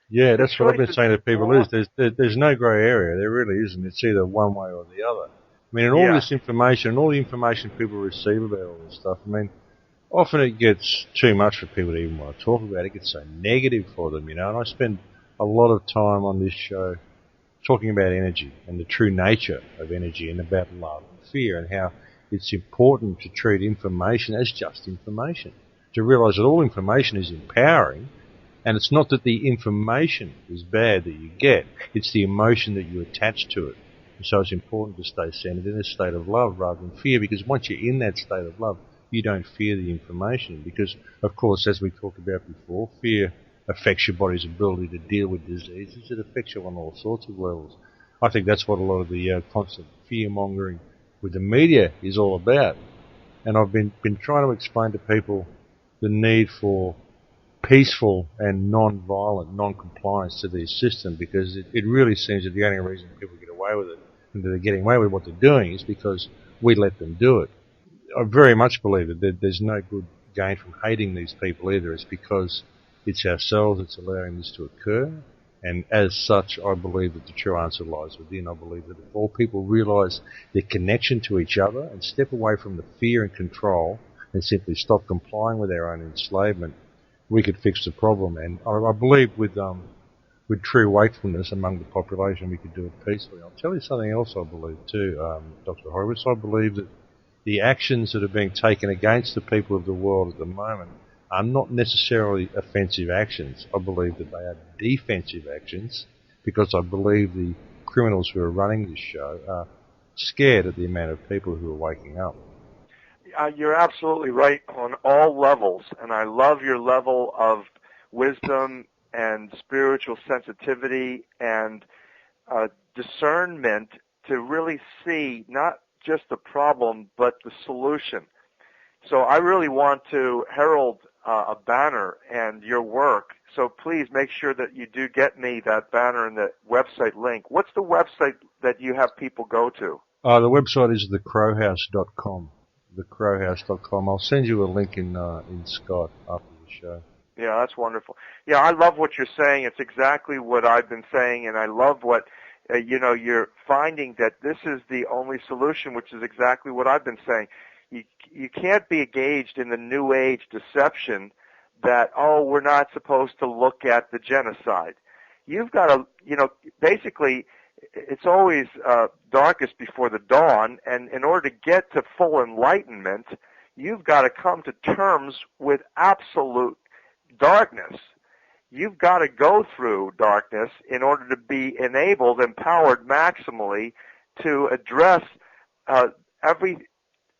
Yeah, The that's what I've choice been is saying to people before. is there's no grey area. There really isn't. It's either one way or the other. I mean, and all Yeah. this information, and all the information people receive about all this stuff, I mean, often it gets too much for people to even want to talk about. It gets so negative for them, and I spend a lot of time on this show talking about energy and the true nature of energy and about love and fear and how it's important to treat information as just information, to realise that all information is empowering, and it's not that the information is bad that you get, it's the emotion that you attach to it. And so it's important to stay centered in a state of love rather than fear, because once you're in that state of love, you don't fear the information. Because, of course, as we talked about before, fear affects your body's ability to deal with diseases. It affects you on all sorts of levels. I think that's what a lot of the constant fear-mongering with the media is all about. And I've been trying to explain to people the need for peaceful and non-violent non-compliance to this system, because it really seems that the only reason people get away with it and that they're getting away with what they're doing is because we let them do it. I very much believe that there's no good gain from hating these people either. It's because it's ourselves that's allowing this to occur, and as such I believe that the true answer lies within. I believe that if all people realise their connection to each other and step away from the fear and control and simply stop complying with our own enslavement, we could fix the problem. And I believe with true wakefulness among the population, we could do it peacefully. I'll tell you something else I believe too, Dr. Horowitz. I believe that the actions that are being taken against the people of the world at the moment are not necessarily offensive actions. I believe that they are defensive actions, because I believe the criminals who are running this show are scared at the amount of people who are waking up. You're absolutely right on all levels, and I love your level of wisdom and spiritual sensitivity and discernment to really see not just the problem but the solution. So I really want to herald a banner and your work. So please make sure that you do get me that banner and the website link. What's the website that you have people go to? The website is thecrowhouse.com. Thecrowhouse.com. I'll send you a link in Skype after the show. Yeah, that's wonderful. Yeah, I love what you're saying. It's exactly what I've been saying, and I love what, you're finding that this is the only solution, which is exactly what I've been saying. You can't be engaged in the New Age deception that, we're not supposed to look at the genocide. You've got to, basically, it's always darkest before the dawn, and in order to get to full enlightenment, you've got to come to terms with absolute darkness. You've got to go through darkness in order to be enabled, empowered maximally to address every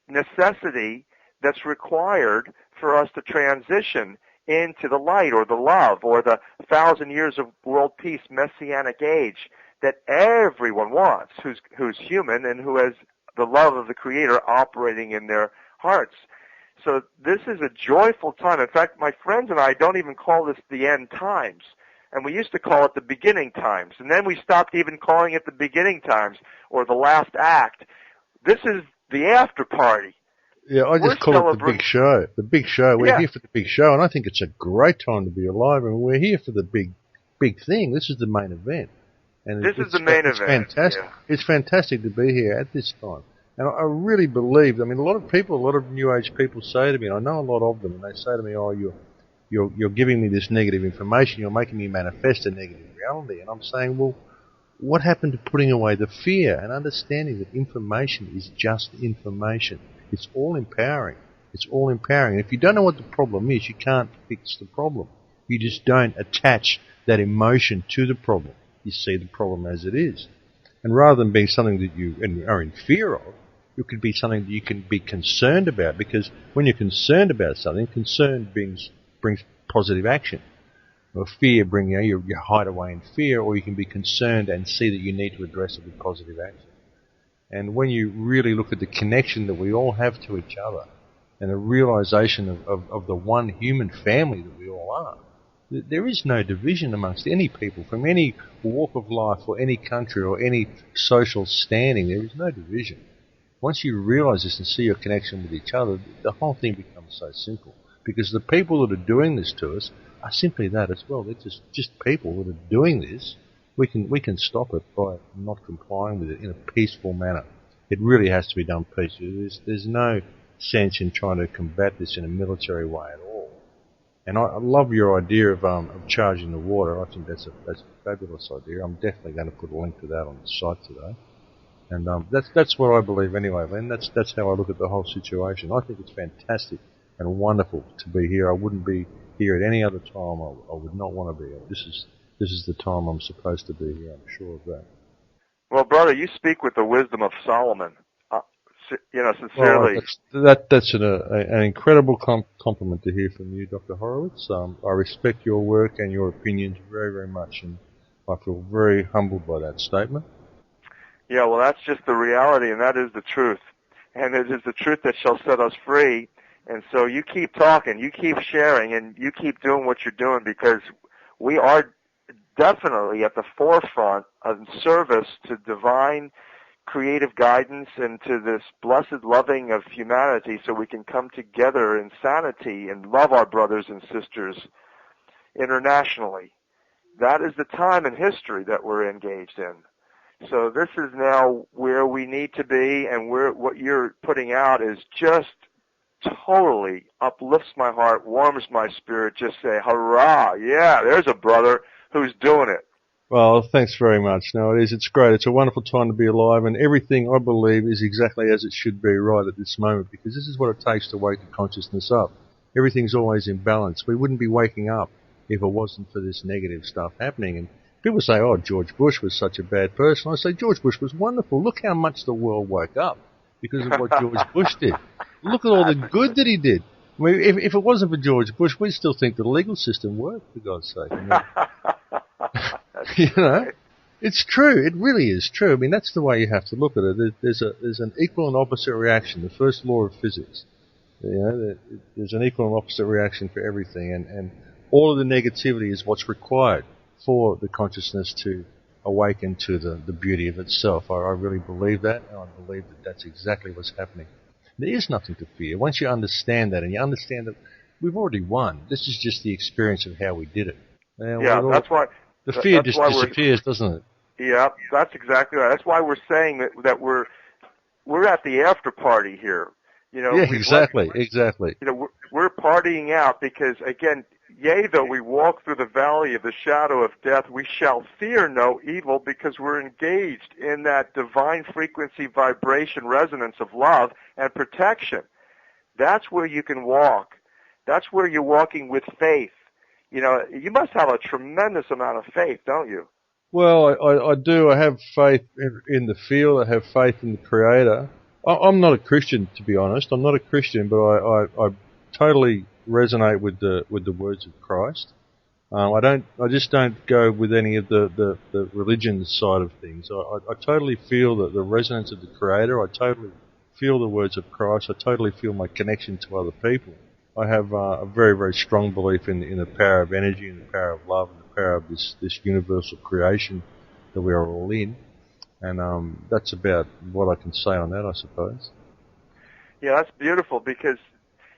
necessity that's required for us to transition into the light or the love or the 1,000 years of world peace messianic age that everyone wants who's human and who has the love of the Creator operating in their hearts. So this is a joyful time. In fact, my friends and I don't even call this the end times. And we used to call it the beginning times. And then we stopped even calling it the beginning times or the last act. This is the after party. Yeah, I just call it the big show. The big show. We're here for the big show, and I think it's a great time to be alive, and we're here for the big thing. This is the main event. And this is the main event. It's fantastic. Yeah. It's fantastic to be here at this time. And I really believe, a lot of people, a lot of New Age people say to me, and I know a lot of them, and they say to me, you're giving me this negative information, you're making me manifest a negative reality. And I'm saying, well, what happened to putting away the fear and understanding that information is just information? It's all empowering. It's all empowering. And if you don't know what the problem is, you can't fix the problem. You just don't attach that emotion to the problem. You see the problem as it is. And rather than being something that you are in fear of, it could be something that you can be concerned about, because when you're concerned about something, concern brings positive action. Or fear brings you hide away in fear, or you can be concerned and see that you need to address it with positive action. And when you really look at the connection that we all have to each other and the realization of the one human family that we all are, there is no division amongst any people from any walk of life or any country or any social standing. There is no division. Once you realize this and see your connection with each other, the whole thing becomes so simple. Because the people that are doing this to us are simply that as well. They're just people that are doing this. We can stop it by not complying with it in a peaceful manner. It really has to be done peacefully. There's no sense in trying to combat this in a military way at all. And I love your idea of charging the water. I think that's a fabulous idea. I'm definitely going to put a link to that on the site today. And that's what I believe anyway, Len. That's how I look at the whole situation. I think it's fantastic and wonderful to be here. I wouldn't be here at any other time. I would not want to be. This is the time I'm supposed to be here. I'm sure of that. Well, brother, you speak with the wisdom of Solomon. Sincerely. Well, that's an incredible compliment to hear from you, Dr. Horowitz. I respect your work and your opinions very, very much, and I feel very humbled by that statement. Yeah, well, that's just the reality, and that is the truth. And it is the truth that shall set us free. And so you keep talking, you keep sharing, and you keep doing what you're doing, because we are definitely at the forefront of service to divine creative guidance and to this blessed loving of humanity, so we can come together in sanity and love our brothers and sisters internationally. That is the time in history that we're engaged in. So this is now where we need to be, and what you're putting out is just totally uplifts my heart, warms my spirit. Just say, hurrah, yeah, there's a brother who's doing it. Well, thanks very much. No, it is. It's great. It's a wonderful time to be alive, and everything, I believe, is exactly as it should be right at this moment, because this is what it takes to wake the consciousness up. Everything's always in balance. We wouldn't be waking up if it wasn't for this negative stuff happening. And people say, oh, George Bush was such a bad person. I say, George Bush was wonderful. Look how much the world woke up because of what George Bush did. Look at all the good that he did. I mean, if it wasn't for George Bush, we'd still think the legal system worked, for God's sake. I mean, you know, it's true. It really is true. I mean, that's the way you have to look at it. There's an equal and opposite reaction. The first law of physics. You know, there's an equal and opposite reaction for everything, and all of the negativity is what's required for the consciousness to awaken to the beauty of itself. I really believe that, and I believe that that's exactly what's happening. There is nothing to fear. Once you understand that, and you understand that we've already won. This is just the experience of how we did it. That's why. The fear just disappears, doesn't it? Yeah, that's exactly right. That's why we're saying that we're at the after party here. You know. Yeah, exactly. You know, we're partying out because, again, yea, though we walk through the valley of the shadow of death, we shall fear no evil, because we're engaged in that divine frequency, vibration, resonance of love and protection. That's where you can walk. That's where you're walking with faith. You know, you must have a tremendous amount of faith, don't you? Well, I do. I have faith in the field. I have faith in the Creator. I'm not a Christian, to be honest. I'm not a Christian, but I totally resonate with the words of Christ. I just don't go with any of the religion side of things. I totally feel that the resonance of the Creator. I totally feel the words of Christ. I totally feel my connection to other people. I have a very, very strong belief in the power of energy and the power of love and the power of this universal creation that we are all in. And that's about what I can say on that, I suppose. Yeah, that's beautiful, because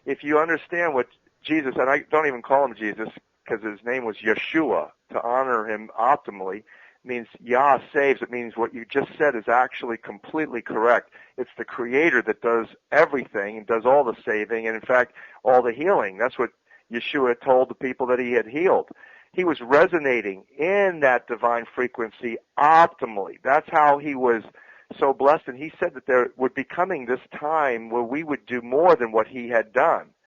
if you understand what Jesus, and I don't even call him Jesus because his name was Yeshua, to honor him optimally, means Yah saves. It means what you just said is actually completely correct. It's the Creator that does everything and does all the saving and, in fact, all the healing. That's what Yeshua told the people that he had healed. He was resonating in that divine frequency optimally. That's how he was so blessed. And he said that there would be coming this time where we would do more than what he had done.